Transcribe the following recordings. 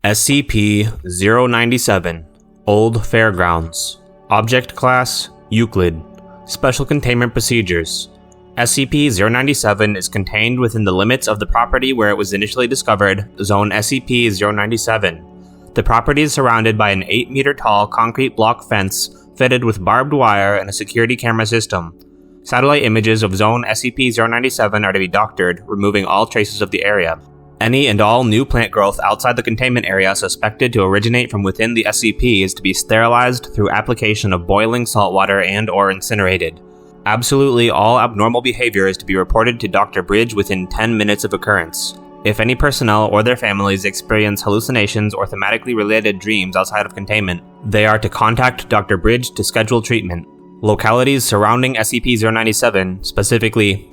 SCP-097 Old Fairgrounds. Object Class Euclid. Special Containment Procedures. SCP-097 is contained within the limits of the property where it was initially discovered, Zone SCP-097. The property is surrounded by an 8-meter tall concrete block fence fitted with barbed wire and a security camera system. Satellite images of Zone SCP-097 are to be doctored, removing all traces of the area. Any and all new plant growth outside the containment area suspected to originate from within the SCP is to be sterilized through application of boiling salt water and/or incinerated. Absolutely all abnormal behavior is to be reported to Dr. Bridge within 10 minutes of occurrence. If any personnel or their families experience hallucinations or thematically related dreams outside of containment, they are to contact Dr. Bridge to schedule treatment. Localities surrounding SCP-097, specifically,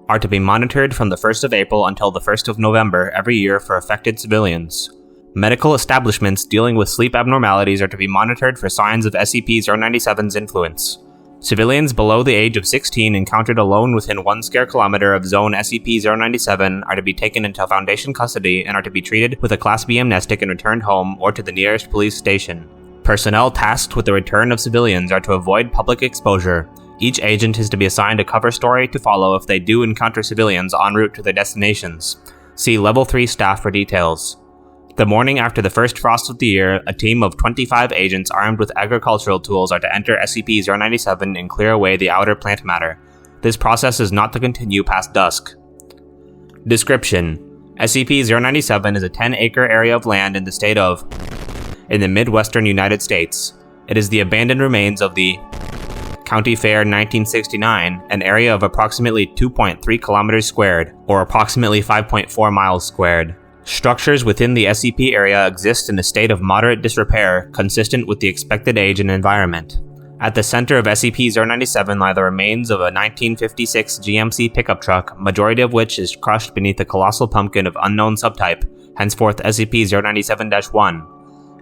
are to be monitored from the 1st of April until the 1st of November every year for affected civilians. Medical establishments dealing with sleep abnormalities are to be monitored for signs of SCP-097's influence. Civilians below the age of 16 encountered alone within 1 square kilometer of Zone SCP-097 are to be taken into Foundation custody and are to be treated with a Class B amnestic and returned home or to the nearest police station. Personnel tasked with the return of civilians are to avoid public exposure. Each agent is to be assigned a cover story to follow if they do encounter civilians en route to their destinations. See Level 3 staff for details. The morning after the first frost of the year, a team of 25 agents armed with agricultural tools are to enter SCP-097 and clear away the outer plant matter. This process is not to continue past dusk. Description: SCP-097 is a 10-acre area of land in the state of in the Midwestern United States. It is the abandoned remains of the County Fair 1969, an area of approximately 2.3 kilometers squared, or approximately 5.4 miles squared. Structures within the SCP area exist in a state of moderate disrepair, consistent with the expected age and environment. At the center of SCP-097 lie the remains of a 1956 GMC pickup truck, majority of which is crushed beneath a colossal pumpkin of unknown subtype, henceforth SCP-097-1.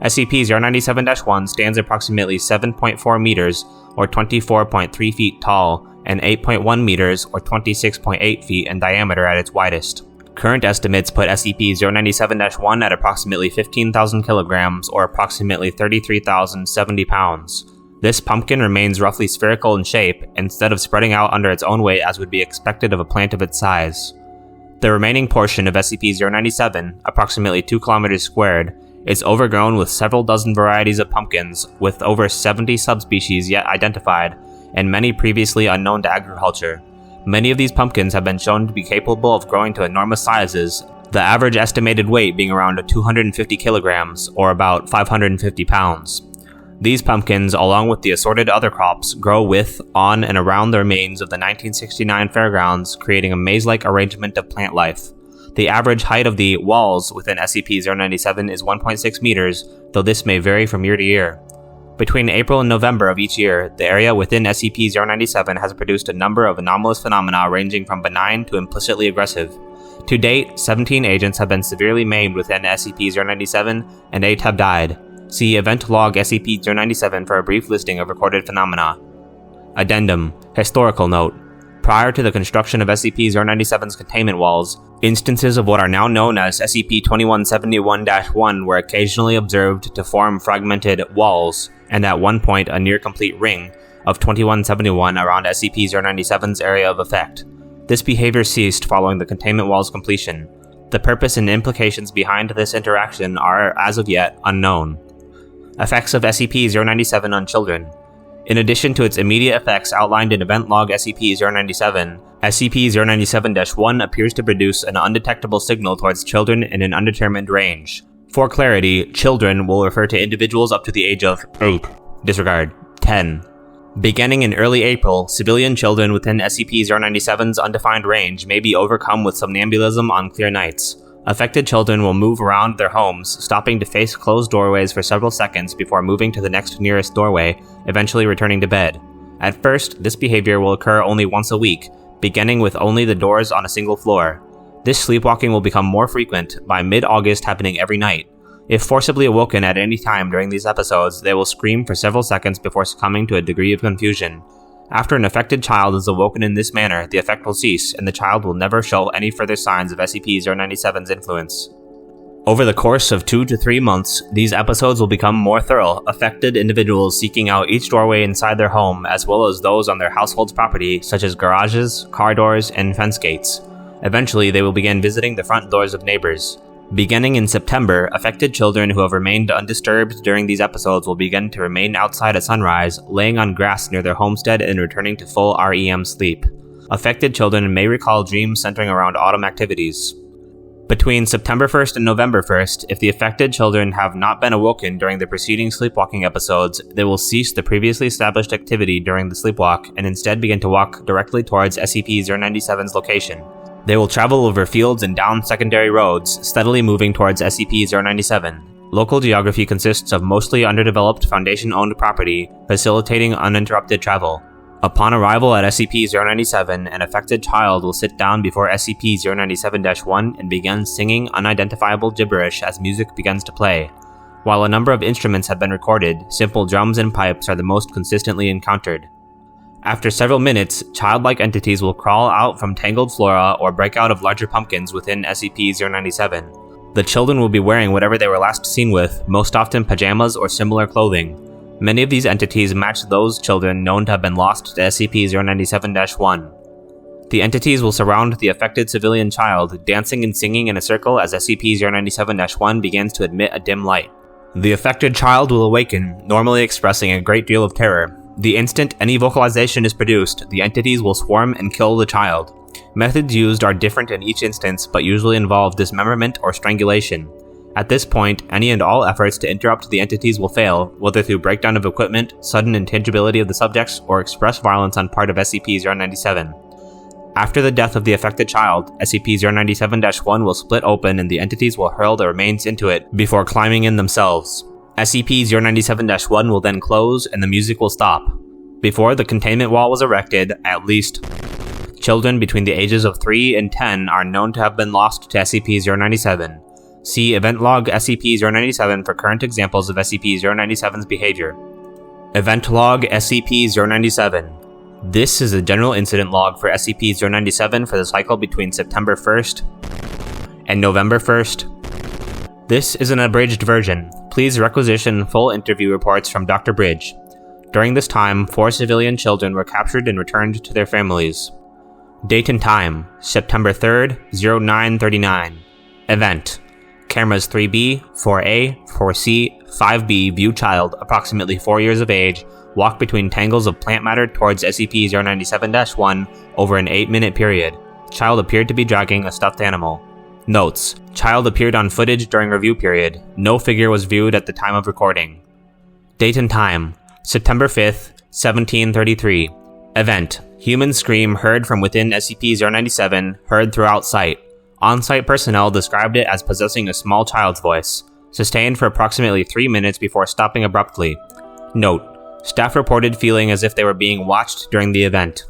SCP-097-1 stands approximately 7.4 meters, or 24.3 feet tall, and 8.1 meters, or 26.8 feet in diameter at its widest. Current estimates put SCP-097-1 at approximately 15,000 kilograms, or approximately 33,070 pounds. This pumpkin remains roughly spherical in shape, instead of spreading out under its own weight as would be expected of a plant of its size. The remaining portion of SCP-097, approximately 2 kilometers squared, is overgrown with several dozen varieties of pumpkins, with over 70 subspecies yet identified, and many previously unknown to agriculture. Many of these pumpkins have been shown to be capable of growing to enormous sizes, the average estimated weight being around 250 kilograms, or about 550 pounds. These pumpkins, along with the assorted other crops, grow with, on, and around the remains of the 1969 Fairgrounds, creating a maze-like arrangement of plant life. The average height of the walls within SCP-097 is 1.6 meters, though this may vary from year to year. Between April and November of each year, the area within SCP-097 has produced a number of anomalous phenomena ranging from benign to implicitly aggressive. To date, 17 agents have been severely maimed within SCP-097, and 8 have died. See Event Log SCP-097 for a brief listing of recorded phenomena. Addendum. Historical note. Prior to the construction of SCP-097's containment walls, instances of what are now known as SCP-2171-1 were occasionally observed to form fragmented walls, and at one point a near-complete ring of 2171 around SCP-097's area of effect. This behavior ceased following the containment wall's completion. The purpose and implications behind this interaction are, as of yet, unknown. Effects of SCP-097 on children. In addition to its immediate effects outlined in Event Log SCP-097, SCP-097-1 appears to produce an undetectable signal towards children in an undetermined range. For clarity, children will refer to individuals up to the age of 8. Disregard. 10. Beginning in early April, civilian children within SCP-097's undefined range may be overcome with somnambulism on clear nights. Affected children will move around their homes, stopping to face closed doorways for several seconds before moving to the next nearest doorway, eventually returning to bed. At first, this behavior will occur only once a week, beginning with only the doors on a single floor. This sleepwalking will become more frequent, by mid-August happening every night. If forcibly awoken at any time during these episodes, they will scream for several seconds before succumbing to a degree of confusion. After an affected child is awoken in this manner, the effect will cease, and the child will never show any further signs of SCP-097's influence. Over the course of 2 to 3 months, these episodes will become more thorough, affected individuals seeking out each doorway inside their home as well as those on their household's property, such as garages, car doors, and fence gates. Eventually, they will begin visiting the front doors of neighbors. Beginning in September, affected children who have remained undisturbed during these episodes will begin to remain outside at sunrise, laying on grass near their homestead and returning to full REM sleep. Affected children may recall dreams centering around autumn activities. Between September 1st and November 1st, if the affected children have not been awoken during the preceding sleepwalking episodes, they will cease the previously established activity during the sleepwalk and instead begin to walk directly towards SCP-097's location. They will travel over fields and down secondary roads, steadily moving towards SCP-097. Local geography consists of mostly underdeveloped Foundation-owned property, facilitating uninterrupted travel. Upon arrival at SCP-097, an affected child will sit down before SCP-097-1 and begin singing unidentifiable gibberish as music begins to play. While a number of instruments have been recorded, simple drums and pipes are the most consistently encountered. After several minutes, childlike entities will crawl out from tangled flora or break out of larger pumpkins within SCP-097. The children will be wearing whatever they were last seen with, most often pajamas or similar clothing. Many of these entities match those children known to have been lost to SCP-097-1. The entities will surround the affected civilian child, dancing and singing in a circle as SCP-097-1 begins to emit a dim light. The affected child will awaken, normally expressing a great deal of terror. The instant any vocalization is produced, the entities will swarm and kill the child. Methods used are different in each instance, but usually involve dismemberment or strangulation. At this point, any and all efforts to interrupt the entities will fail, whether through breakdown of equipment, sudden intangibility of the subjects, or express violence on part of SCP-097. After the death of the affected child, SCP-097-1 will split open and the entities will hurl the remains into it before climbing in themselves. SCP-097-1 will then close and the music will stop. Before the containment wall was erected, at least children between the ages of 3 and 10 are known to have been lost to SCP-097. See Event Log SCP-097 for current examples of SCP-097's behavior. Event Log SCP-097. This is the general incident log for SCP-097 for the cycle between September 1st and November 1st. This is an abridged version. Please requisition full interview reports from Dr. Bridge. During this time, 4 civilian children were captured and returned to their families. Date and time: September 3rd, 0939. Event: Cameras 3B, 4A, 4C, 5B view child, approximately 4 years of age, walk between tangles of plant matter towards SCP-097-1 over an 8-minute period. Child appeared to be dragging a stuffed animal. Notes: Child appeared on footage during review period. No figure was viewed at the time of recording. Date and time: September 5th, 1733. Event: Human scream heard from within SCP-097, heard throughout site. On-site personnel described it as possessing a small child's voice. Sustained for approximately 3 minutes before stopping abruptly. Note: Staff reported feeling as if they were being watched during the event.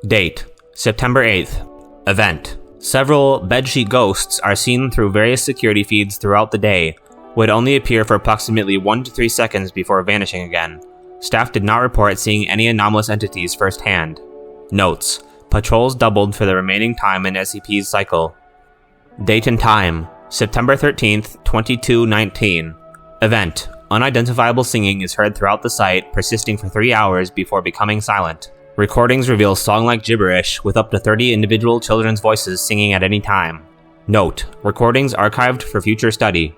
Date: September 8th. Event: Several bedsheet ghosts are seen through various security feeds throughout the day, would only appear for approximately 1 to 3 seconds before vanishing again. Staff did not report seeing any anomalous entities firsthand. Notes: Patrols doubled for the remaining time in SCP's cycle. Date and time: September 13th, 2219. Event: Unidentifiable singing is heard throughout the site, persisting for 3 hours before becoming silent. Recordings reveal song-like gibberish, with up to 30 individual children's voices singing at any time. Note: Recordings archived for future study.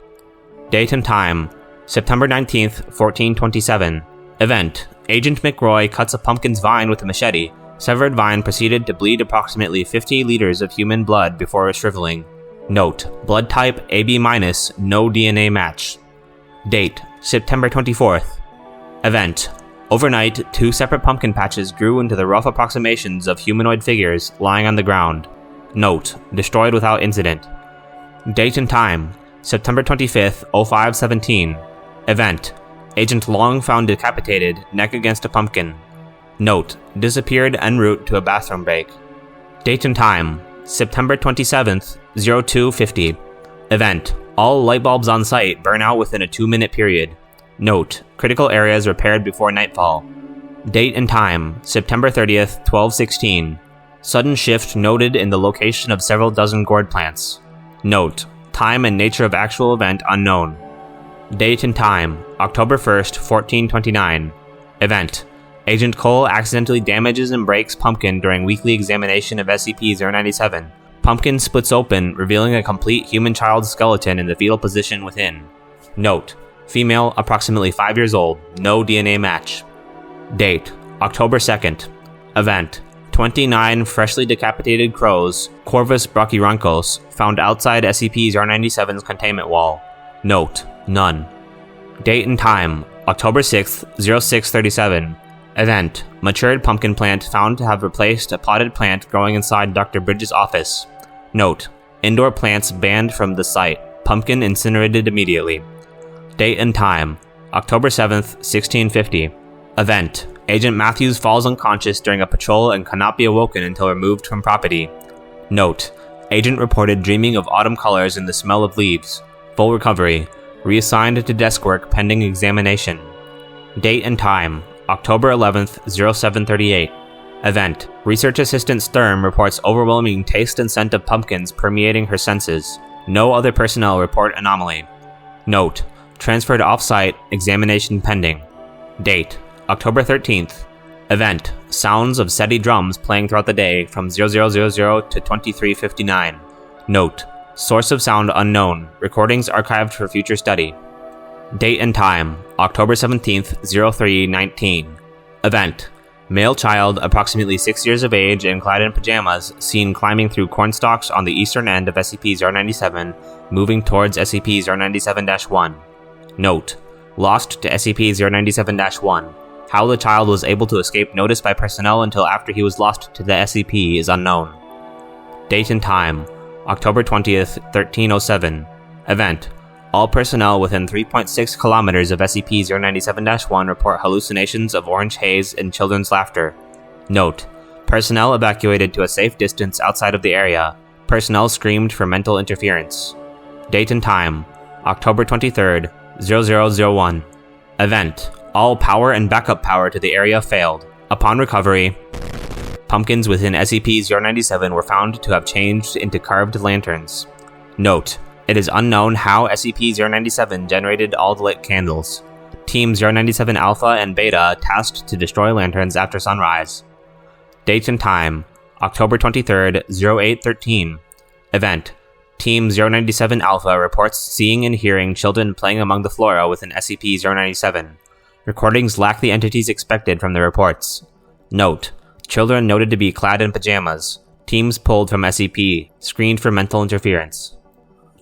Date and time: September 19th, 1427. Event: Agent McRoy cuts a pumpkin's vine with a machete. Severed vine proceeded to bleed approximately 50 liters of human blood before shriveling. Note: Blood type AB-, no DNA match. Date: September 24th. Event: Overnight, 2 separate pumpkin patches grew into the rough approximations of humanoid figures lying on the ground. Note: Destroyed without incident. Date and time: September 25th, 0517. Event: Agent Long found decapitated, neck against a pumpkin. Note: Disappeared en route to a bathroom break. Date and time: September 27th, 0250. Event: All light bulbs on site burn out within a 2-minute period. Note: Critical areas repaired before nightfall. Date and time: September 30th, 1216. Sudden shift noted in the location of several dozen gourd plants. Note: Time and nature of actual event unknown. Date and time, October 1st, 1429. Event: Agent Cole accidentally damages and breaks Pumpkin during weekly examination of SCP-097. Pumpkin splits open, revealing a complete human child skeleton in the fetal position within. Note: female, approximately 5 years old, no DNA match. Date: October 2nd. Event: 29 freshly decapitated crows, Corvus brachyrhynchos, found outside SCP-097's containment wall. Note: none. Date and time, October 6th, 0637. Event: matured pumpkin plant found to have replaced a potted plant growing inside Dr. Bridges' office. Note: indoor plants banned from the site. Pumpkin incinerated immediately. Date and time, October 7th, 1650. Event: Agent Matthews falls unconscious during a patrol and cannot be awoken until removed from property. Note: Agent reported dreaming of autumn colors and the smell of leaves. Full recovery. Reassigned to desk work pending examination. Date and time, October 11th, 0738. Event: Research Assistant Sturm reports overwhelming taste and scent of pumpkins permeating her senses. No other personnel report anomaly. Note: Transferred off-site, examination pending. Date: October 13th. Event: Sounds of SETI drums playing throughout the day from 0000 to 2359. Note: Source of sound unknown. Recordings archived for future study. Date and time, October 17th, 0319. Event: Male child, approximately 6 years of age and clad in pajamas, seen climbing through cornstalks on the eastern end of SCP-097, moving towards SCP-097-1. Note: Lost to SCP-097-1. How the child was able to escape notice by personnel until after he was lost to the SCP is unknown. Date and time, October 20th, 1307. Event: All personnel within 3.6 kilometers of SCP-097-1 report hallucinations of orange haze and children's laughter. Note: Personnel evacuated to a safe distance outside of the area. Personnel screamed for mental interference. Date and time, October 23rd, 0001. Event: All power and backup power to the area failed. Upon recovery, pumpkins within SCP-097 were found to have changed into carved lanterns. Note: It is unknown how SCP-097 generated all the lit candles. Team 097 Alpha and Beta tasked to destroy lanterns after sunrise. Date and time, October 23rd, 0813. Event: Team 097 Alpha reports seeing and hearing children playing among the flora within SCP-097. Recordings lack the entities expected from the reports. Note: Children noted to be clad in pajamas. Teams pulled from SCP, screened for mental interference.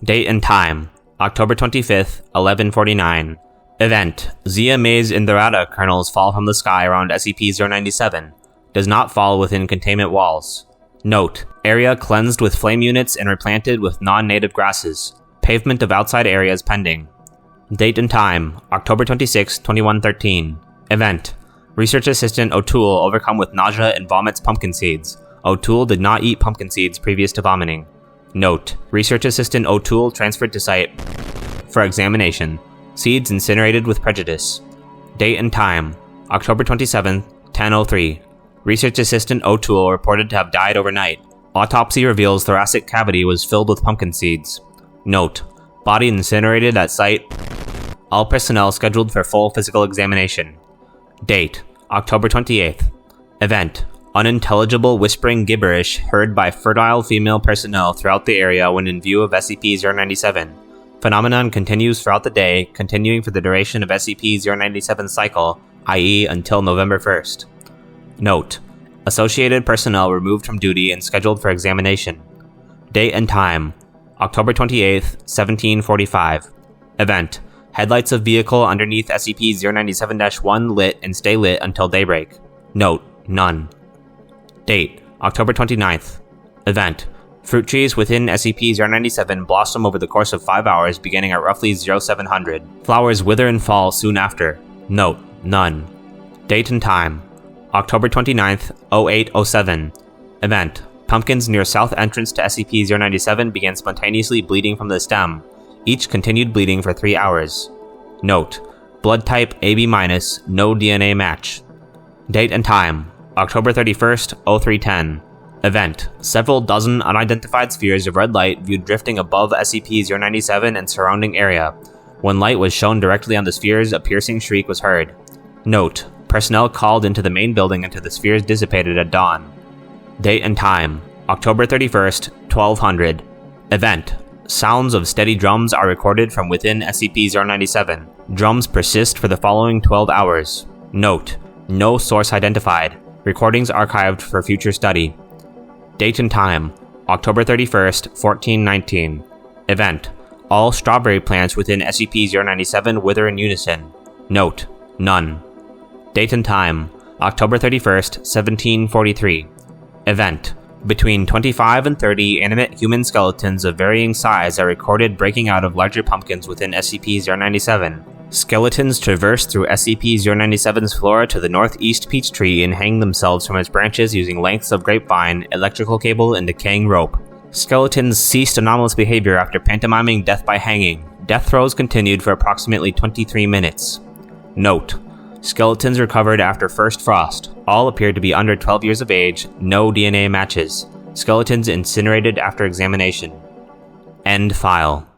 Date and time, October 25th, 1149. Event: Zia Maze Indorata kernels fall from the sky around SCP-097. Does not fall within containment walls. Note: Area cleansed with flame units and replanted with non-native grasses. Pavement of outside areas pending. Date and time, October 26, 2113. Event: Research Assistant O'Toole overcome with nausea and vomits pumpkin seeds. O'Toole did not eat pumpkin seeds previous to vomiting. Note: Research Assistant O'Toole transferred to site for examination. Seeds incinerated with prejudice. Date and time, October 27, 1003. Research Assistant O'Toole reported to have died overnight. Autopsy reveals thoracic cavity was filled with pumpkin seeds. Note: Body incinerated at site. All personnel scheduled for full physical examination. Date: October 28th. Event: Unintelligible whispering gibberish heard by fertile female personnel throughout the area when in view of SCP-097. Phenomenon continues throughout the day, continuing for the duration of SCP-097 cycle, i.e. until November 1st. Note: Associated personnel removed from duty and scheduled for examination. Date and time, October 28th, 1745. Event: Headlights of vehicle underneath SCP-097-1 lit and stay lit until daybreak. Note: None. Date: October 29th. Event: Fruit trees within SCP-097 blossom over the course of 5 hours beginning at roughly 0700. Flowers wither and fall soon after. Note: None. Date and time, October 29th, 0807. Event: Pumpkins near south entrance to SCP-097 began spontaneously bleeding from the stem. Each continued bleeding for 3 hours. Note: Blood type AB-, no DNA match. Date and time, October 31st, 0310. Event: several dozen unidentified spheres of red light viewed drifting above SCP-097 and surrounding area. When light was shown directly on the spheres, a piercing shriek was heard. Note: personnel called into the main building until the spheres dissipated at dawn. Date and time: October 31st, 1200. Event: sounds of steady drums are recorded from within SCP-097. Drums persist for the following 12 hours. Note: no source identified. Recordings archived for future study. Date and time: October 31st, 1419. Event: all strawberry plants within SCP-097 wither in unison. Note: none. Date and time: October 31st, 1743. Event: between 25 and 30 animate human skeletons of varying size are recorded breaking out of larger pumpkins within SCP-097. Skeletons traverse through SCP-097's flora to the northeast peach tree and hang themselves from its branches using lengths of grapevine, electrical cable, and decaying rope. Skeletons ceased anomalous behavior after pantomiming death by hanging. Death throes continued for approximately 23 minutes. Note: skeletons recovered after first frost. All appeared to be under 12 years of age, no DNA matches. Skeletons incinerated after examination. End file.